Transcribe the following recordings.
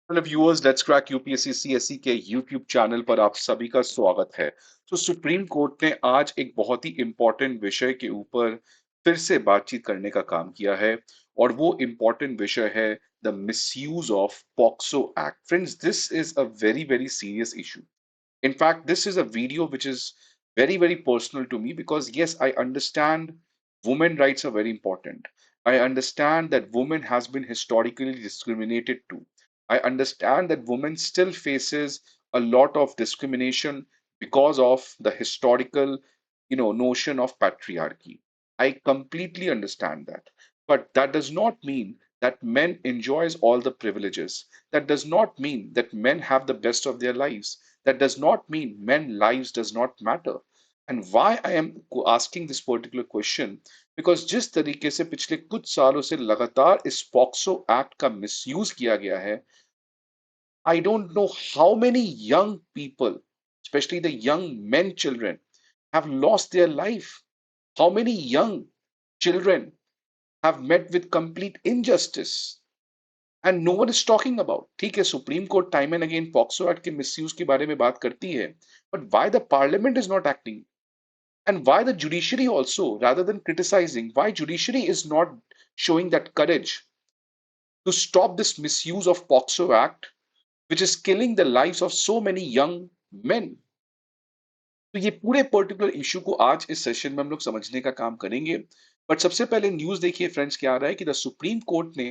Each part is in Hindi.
Hello viewers, let's crack UPSC CSE के यूट्यूब चैनल पर आप सभी का स्वागत है। तो सुप्रीम कोर्ट ने आज एक बहुत ही इम्पोर्टेंट विषय के ऊपर फिर से बातचीत करने का काम किया है और वो इम्पोर्टेंट विषय है the misuse of POCSO act. Friends, this is a very very serious issue. In fact, this is a video which is very, very personal to me because, yes, I understand women rights are very important. I understand that women has been historically discriminated to. I understand that women still faces a lot of discrimination because of the historical, notion of patriarchy. I completely understand that. But that does not mean that men enjoys all the privileges. That does not mean that men have the best of their lives. That does not mean men lives does not matter. And why I am asking this particular question, because जिस तरीके से पिछले कुछ सालों से लगातार इस पॉक्सो एक्ट का मिसयूज किया गया है, I don't know how many young people, especially the young men children, have lost their life. How many young children have met with complete injustice and no one is talking about. ठीक है, supreme court time and again POCSO act के मिसयूज के बारे में बात करती है, but why the parliament is not acting, and why the judiciary also, rather than criticizing, why judiciary is not showing that courage to stop this misuse of pocso act, which is killing the lives of so many young men. तो ये पूरे पर्टिकुलर इशू को आज इस सेशन में हम लोग समझने का काम करेंगे। बट सबसे पहले न्यूज देखिए फ्रेंड्स, क्या आ रहा है कि द सुप्रीम कोर्ट ने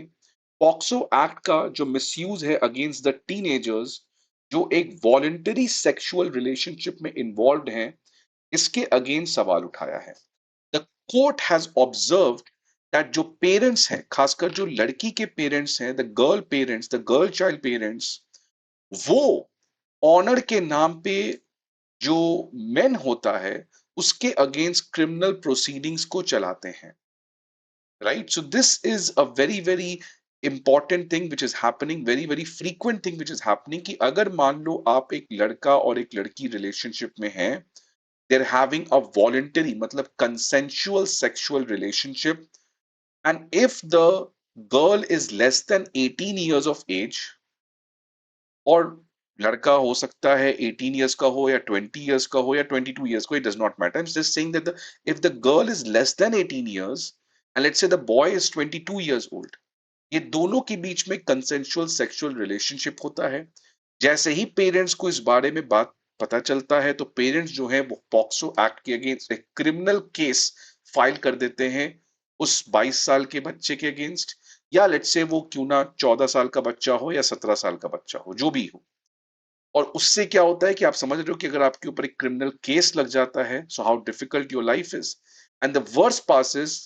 पॉक्सो एक्ट का जो मिसयूज है अगेंस्ट द टीनेजर्स, जो एक वॉलंटरी सेक्सुअल रिलेशनशिप में इन्वॉल्व हैं, इसके अगेंस्ट सवाल उठाया है। The court has observed that जो पेरेंट्स हैं, खासकर जो लड़की के पेरेंट्स हैं, द गर्ल चाइल्ड पेरेंट्स, वो ऑनर के नाम पे जो मेन होता है उसके अगेंस्ट क्रिमिनल प्रोसीडिंग्स को चलाते हैं। Right, so this is a very very important thing which is happening, very very frequent thing which is happening, कि अगर मान लो आप एक लड़का और एक लड़की रिलेशनशिप में हैं, they are having a voluntary मतलब consensual sexual relationship, and if the girl is less than 18 years of age, और लड़का हो सकता है 18 years का हो या 20 years का हो या 22 years को, it does not matter. I'm just saying that if the girl is less than 18 years and let's say the boy is 22 years old, ये दोनों के बीच में कंसेंशुअल सेक्सुअल रिलेशनशिप होता है। जैसे ही पेरेंट्स को इस बारे में बात पता चलता है, तो पेरेंट्स जो है वो पॉक्सो एक्ट के अगेंस्ट एक क्रिमिनल केस फाइल कर देते हैं उस 22 साल के बच्चे के अगेंस्ट, या लेट्स से वो क्यों ना 14 साल का बच्चा हो या 17 साल का बच्चा हो, जो भी हो। और उससे क्या होता है कि आप समझ रहे हो कि अगर आपके ऊपर एक क्रिमिनल केस लग जाता है, so how difficult your life is. And the worst pass is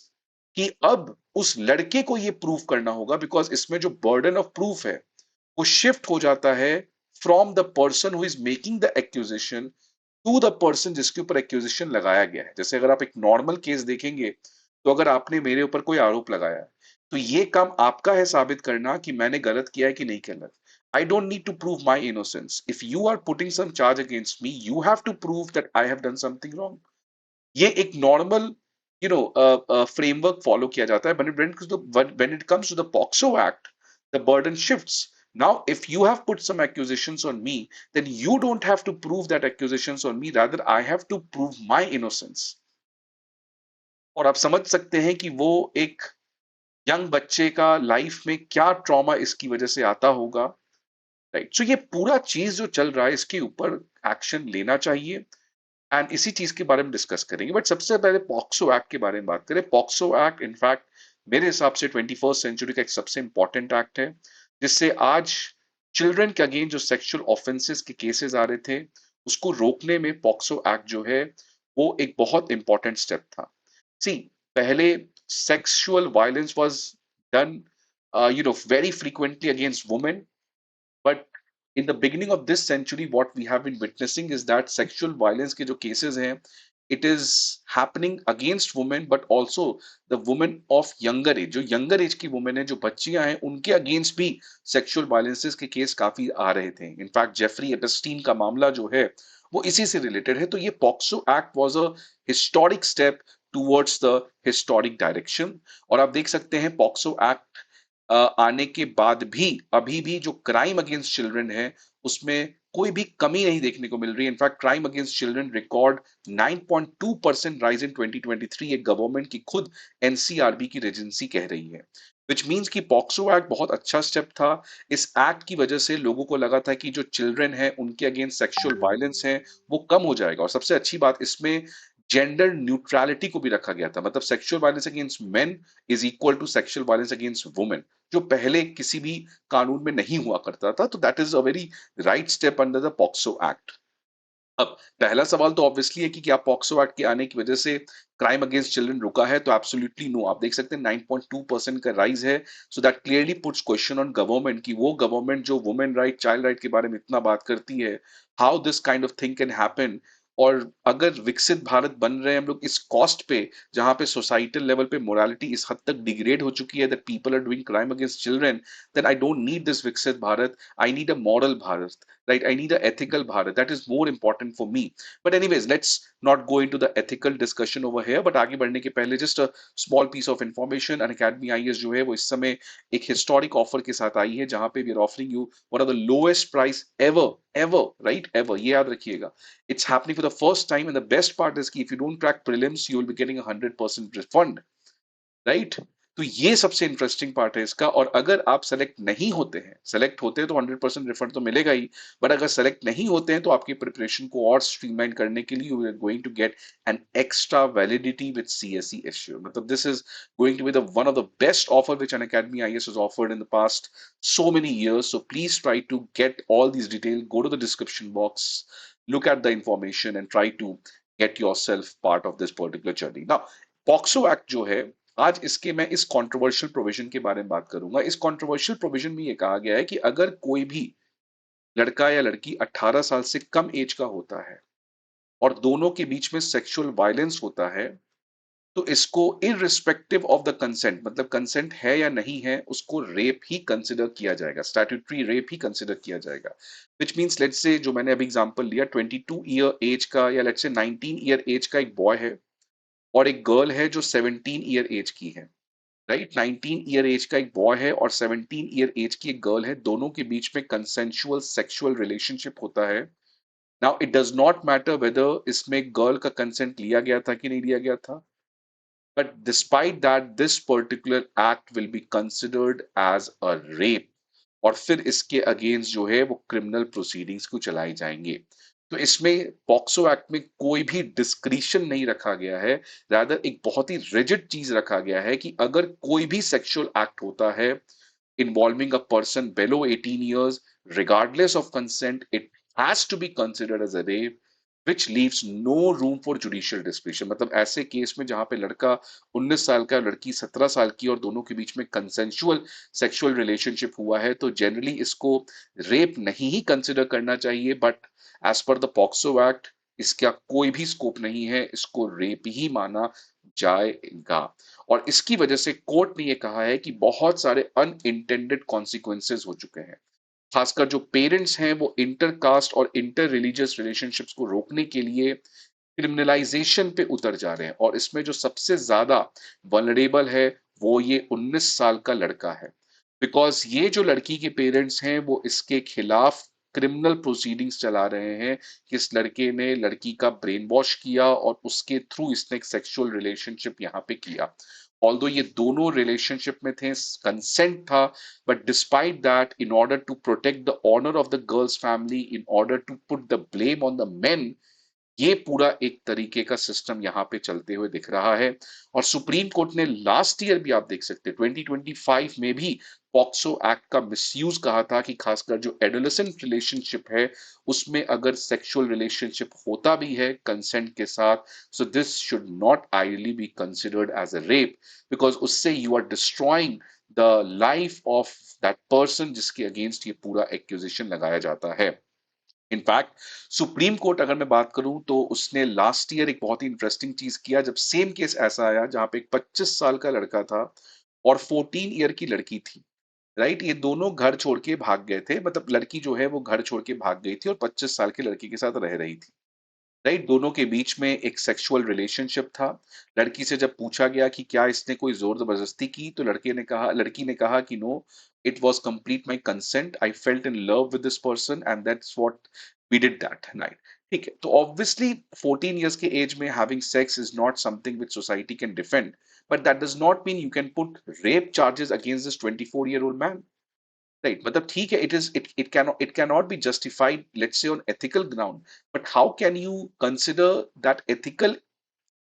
कि अब उस लड़के को ये प्रूव करना होगा, बिकॉज इसमें जो बर्डन ऑफ प्रूफ है वो शिफ्ट हो जाता है from the person who is making the accusation to the person जिसके ऊपर एक्यूजेशन लगाया गया है। जैसे अगर आप एक नॉर्मल केस देखेंगे, तो अगर आपने मेरे ऊपर कोई आरोप लगाया है, तो ये काम आपका है साबित करना कि मैंने गलत किया है कि नहीं गलत। I don't need to prove my innocence. If you are putting some charge against me, you have to prove that I have done something wrong. ये एक नॉर्मल फ्रेमवर्क फॉलो किया जाता है। When it comes to the POCSO Act, the burden shifts. Now, if you have put some accusations on me, then you don't have to prove that accusations on me. Rather, I have to prove my innocence. और आप समझ सकते हैं कि वो एक यंग बच्चे का लाइफ में क्या ट्रॉमा इसकी वजह से आता होगा। राइट, सो ये पूरा चीज जो चल रहा है, इसके ऊपर एक्शन लेना चाहिए, एंड इसी चीज के बारे में डिस्कस करेंगे। बट सबसे पहले पॉक्सो एक्ट के बारे में बात करें। पॉक्सो एक्ट इनफैक्ट मेरे हिसाब से 21st सेंचुरी का एक सबसे इंपॉर्टेंट एक्ट है, जिससे आज चिल्ड्रन के अगेंस्ट जो सेक्सुअल ऑफेंसेस के केसेस आ रहे थे, उसको रोकने में पॉक्सो एक्ट जो है वो एक बहुत इंपॉर्टेंट स्टेप था। सी, पहले sexual violence was done very frequently against women, but in the beginning of this century, what we have been witnessing is that sexual violence के जो cases हैं, it is happening against women, but also the women of younger age, जो younger age की women है, जो बच्चियां हैं, उनके against भी sexual violences के केस काफी आ रहे थे। इनफैक्ट जेफरी एपस्टीन का मामला जो है वो इसी से रिलेटेड है। तो ये POCSO act was a historic step towards the historic direction. और आप देख सकते हैं पॉक्सो एक्ट आने के बाद भी अभी भी जो क्राइम अगेंस्ट चिल्ड्रन है, उसमें कोई भी कमी नहीं देखने को मिल रही है। In fact crime against children record 9.2% rise in 2023, ये गवर्नमेंट की खुद एनसीआरबी की एजेंसी कह रही है। व्हिच मीन्स कि पॉक्सो एक्ट बहुत अच्छा स्टेप था। इस एक्ट की वजह से लोगों को लगा था कि जो चिल्ड्रन है उनके अगेंस्ट सेक्सुअल वायलेंस है वो कम हो जाएगा, और सबसे अच्छी बात इसमें जेंडर न्यूट्रलिटी को भी रखा गया था। मतलब sexual violence against men is equal to sexual violence against women, जो पहले किसी भी कानून में नहीं हुआ करता था। तो that is a very right step under the POCSO act. अब पहला सवाल तो ऑब्वियसली है कि क्या पॉक्सो एक्ट के आने की वजह से क्राइम अगेंस्ट चिल्ड्रन रुका है? तो एब्सोल्युटली नो। आप देख सकते हैं 9.2% का राइज है। So that clearly puts question on government, कि वो गवर्नमेंट जो वुमेन राइट, चाइल्ड राइट के बारे में इतना बात करती है, how this kind of thing can happen. और अगर विकसित भारत बन रहे हैं हम लोग इस कॉस्ट पे, जहां पे सोसाइटल लेवल पे मोरालिटी इस हद तक डिग्रेड हो चुकी है that people are doing crime against children, then I don't need this विकसित Bharat, I need a moral Bharat, right? I need an ethical Bharat. That is more important for me. But anyways, let's not go into the ethical discussion over here. But आगे बढ़ने के पहले just a small piece of information. An Academy IAS जो है वो इस समय एक historic offer के साथ आई है, जहां पे we are offering you one of the lowest price ever, ever, right? Ever. ये याद रखिएगा. It's happening for the first time, and the best part is कि if you don't crack prelims, you will be getting 100% refund. Right? तो ये सबसे इंटरेस्टिंग पार्ट है इसका। और अगर आप सेलेक्ट नहीं होते हैं, सेलेक्ट होते हैं तो 100% रिफंड तो मिलेगा ही, बट अगर सेलेक्ट नहीं होते हैं तो आपकी प्रिपरेशन को और स्ट्रीमलाइन करने के लिए you are going to get an extra validity with CSE assure. मतलब this is going to be the one of the best offer which an academy IAS has offered in the past so many years. So please try to get all these details, go to the description box, look at the information and try to get yourself part of this particular journey. Now POCSO act जो है, आज इसके मैं इस कंट्रोवर्शियल प्रोविजन के बारे में बात करूंगा। इस कंट्रोवर्शियल प्रोविजन में ये कहा गया है कि अगर कोई भी लड़का या लड़की 18 साल से कम एज का होता है और दोनों के बीच में सेक्सुअल वायलेंस होता है, तो इसको इररिस्पेक्टिव ऑफ द कंसेंट, मतलब कंसेंट है या नहीं है, उसको रेप ही कंसिडर किया जाएगा, स्टैट्यूटरी रेप ही कंसिडर किया जाएगा। व्हिच मींस लेट्स से जो मैंने अभी एग्जांपल लिया 22 ईयर एज का या लेट्स से 19 ईयर एज का एक बॉय है और एक गर्ल है जो 17 ईयर एज की है, राइट? 19 ईयर एज का एक बॉय है और 17 ईयर एज की एक गर्ल है, दोनों के बीच में कंसेंशुअल सेक्सुअल रिलेशनशिप होता है। Now it does not matter whether इसमें गर्ल का कंसेंट लिया गया था कि नहीं लिया गया था, but despite that this particular act will be considered as a rape, और फिर इसके अगेंस्ट जो है वो क्रिमिनल प्रोसीडिंग्स को चलाए जाएंगे। तो इसमें पॉक्सो एक्ट में कोई भी डिस्क्रिशन नहीं रखा गया है, रादर एक बहुत ही रिजिड चीज रखा गया है कि अगर कोई भी सेक्सुअल एक्ट होता है involving a person below 18 years, regardless of consent, it has to be considered as a rape, which leaves no room for judicial discretion. मतलब ऐसे केस में जहां पे लड़का 19 साल का, लड़की 17 साल की और दोनों के बीच में कंसेंशुअल सेक्सुअल रिलेशनशिप हुआ है, तो जनरली इसको रेप नहीं ही कंसिडर करना चाहिए। But as per the POCSO act इसका कोई भी स्कोप नहीं है, इसको रेप ही माना जाएगा। और इसकी वजह से कोर्ट ने ये कहा है कि बहुत सारे अनइंटेंडेड कॉन्सिक्वेंसेस हो चुके हैं। खासकर जो पेरेंट्स हैं वो इंटर कास्ट और इंटर रिलीजियस रिलेशनशिप्स को रोकने के लिए क्रिमिनलाइजेशन पे उतर जा रहे हैं, और इसमें जो सबसे ज्यादा वनरेबल है वो ये 19 साल का लड़का है। बिकॉज ये जो लड़की के पेरेंट्स हैं वो इसके खिलाफ क्रिमिनल प्रोसीडिंग्स चला रहे हैं कि इस लड़के ने लड़की का ब्रेन वॉश किया और उसके थ्रू इसने एक सेक्सुअल रिलेशनशिप यहाँ पे किया। ऑल्दो ये दोनों रिलेशनशिप में थे, कंसेंट था, but despite that, in order to protect the honor of the girl's family, in order to put the blame on the men, ये पूरा एक तरीके का सिस्टम यहाँ पे चलते हुए दिख रहा है। और सुप्रीम कोर्ट ने लास्ट ईयर भी, आप देख सकते हैं 2025 में भी, पॉक्सो एक्ट का मिसयूज कहा था कि खासकर जो एडोलेसेंट रिलेशनशिप है उसमें अगर सेक्सुअल रिलेशनशिप होता भी है कंसेंट के साथ, so this should not ideally be considered as a rape, because उससे you are destroying the life of that person जिसके अगेंस्ट ये पूरा एक्यूजेशन लगाया जाता है। इनफैक्ट सुप्रीम कोर्ट अगर मैं बात करूं तो उसने लास्ट ईयर एक बहुत ही इंटरेस्टिंग चीज किया, जब सेम केस ऐसा आया जहां पे एक 25 साल का लड़का था और 14 ईयर की लड़की थी, राइट? ये दोनों घर छोड़ के भाग गए थे, मतलब लड़की जो है वो घर छोड़ के भाग गई थी और 25 साल के लड़के के साथ रह रही थी। राइट? दोनों के बीच में एक सेक्सुअल रिलेशनशिप था। लड़की से जब पूछा गया कि क्या इसने कोई ज़ोर-ज़बरदस्ती की, तो लड़की ने कहा कि no, it was complete my consent, I felt in love with this person and that's what we did that night. ठीक है, तो ऑब्वियसली 14 इयर्स के एज में having sex is not something which society can defend, but that does not mean you can put rape charges against this 24 year old man. Right, मतलब ठीक है, it can not be justified let's say on ethical ground, but how can you consider that ethical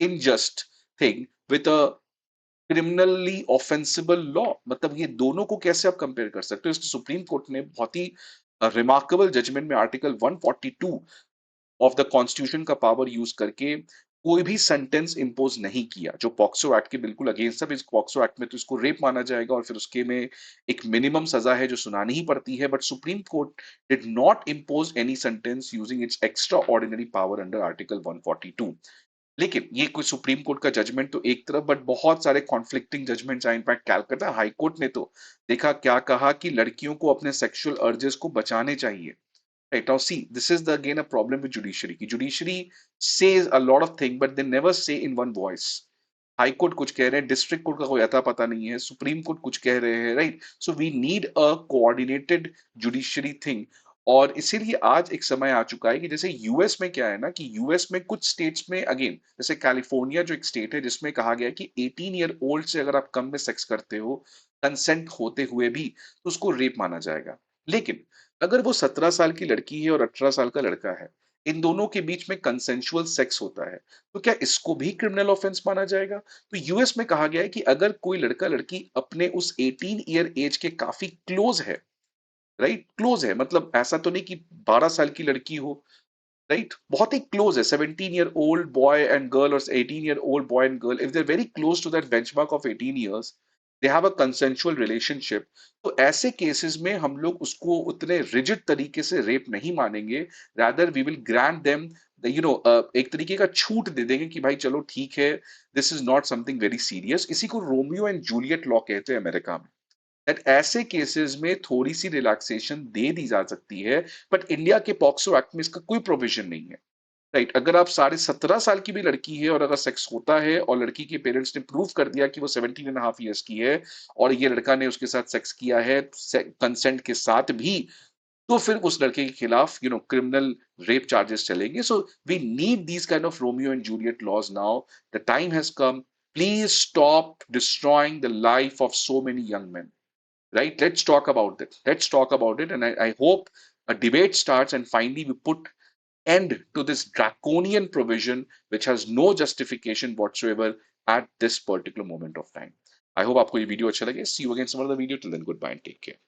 unjust thing with a criminally offensible law? मतलब ये दोनों को कैसे आप कंपेयर कर सकते हो? इसलिए सुप्रीम कोर्ट ने बहुत ही रिमार्केबल जजमेंट में आर्टिकल 142 ऑफ द कॉन्स्टिट्यूशन का पावर यूज करके कोई भी सेंटेंस इंपोज नहीं किया जो पॉक्सो एक्ट के बिल्कुल अगेंस्ट है। इस पॉक्सो एक्ट में तो इसको रेप माना जाएगा और फिर उसके में एक मिनिमम सजा है जो सुनानी ही पड़ती है, but supreme court did not impose any sentence using its extra ordinary power under article 142। लेकिन ये कोई सुप्रीम कोर्ट का जजमेंट तो एक तरफ, बट बहुत सारे कॉन्फ्लिक्टिंग जजमेंट्स आए। इनफैक्ट कैलकाटा हाई कोर्ट ने तो देखा क्या कहा कि लड़कियों को अपने सेक्सुअल अर्जेस को बचाने चाहिए। Right now, see, this is the again a problem with judiciary. कि judiciary says a lot of things, but they never say in one voice. High court कुछ कह रहे हैं, डिस्ट्रिक्ट कोर्ट का कोई अता पता नहीं है, सुप्रीम कोर्ट कुछ कह रहे हैं, right? So we need a coordinated judiciary thing. और इसीलिए आज एक समय आ चुका है कि जैसे यूएस में क्या है ना, कि यूएस में कुछ स्टेट्स में अगेन, जैसे कैलिफोर्निया जो एक स्टेट है जिसमें कहा गया है कि 18 ईयर ओल्ड से अगर आप कम में सेक्स करते हो कंसेंट होते हुए भी, तो उसको रेप माना जाएगा। लेकिन अगर वो 17 साल की लड़की है और 18 साल का लड़का है, इन दोनों के बीच में कंसेंशुअल सेक्स होता है, तो क्या इसको भी क्रिमिनल ऑफेंस माना जाएगा? तो यूएस में कहा गया है कि अगर कोई लड़का-लड़की अपने उस 18 ईयर एज के काफ़ी क्लोज़ है, राइट? क्लोज़ है, मतलब ऐसा तो नहीं कि 12 साल की लड़की हो, राइट? बहुत ही क्लोज़ है, 17 year old boy and girl और 18 year old boy and girl, if they are very close to that benchmark of 18 years, they have a consensual relationship, तो ऐसे केसेस में हम लोग उसको उतने रिजिड तरीके से रेप नहीं मानेंगे, rather we will grant them एक तरीके का छूट दे देंगे कि भाई चलो ठीक है, this is not something very serious. इसी को रोमियो एंड जूलियट लॉ कहते हैं अमेरिका में। दैट ऐसे केसेस में थोड़ी-सी रिलैक्सेशन दे दी जा सकती है, बट इंडिया के पॉक्सो एक्ट में इसका कोई प्रोविज़न नहीं है। राइट, अगर आप साढ़े 17 साल की भी लड़की है और अगर सेक्स होता है और लड़की के पेरेंट्स ने प्रूव कर दिया कि वो 17 एंड हाफ ईयर्स की है और ये लड़का ने उसके साथ सेक्स किया है कंसेंट के साथ भी, तो फिर उस लड़के के खिलाफ क्रिमिनल रेप चार्जेस चलेंगे। So we need these kind of Romeo and Juliet laws now. The time has come. Please stop destroying the life of so many young men. Right, let's talk about it. Let's talk about it, and I hope a debate starts and finally we put end to this draconian provision which has no justification whatsoever at this particular moment of time. I hope आपको ये वीडियो अच्छा लगे। See you again some other video. Till then, goodbye and take care.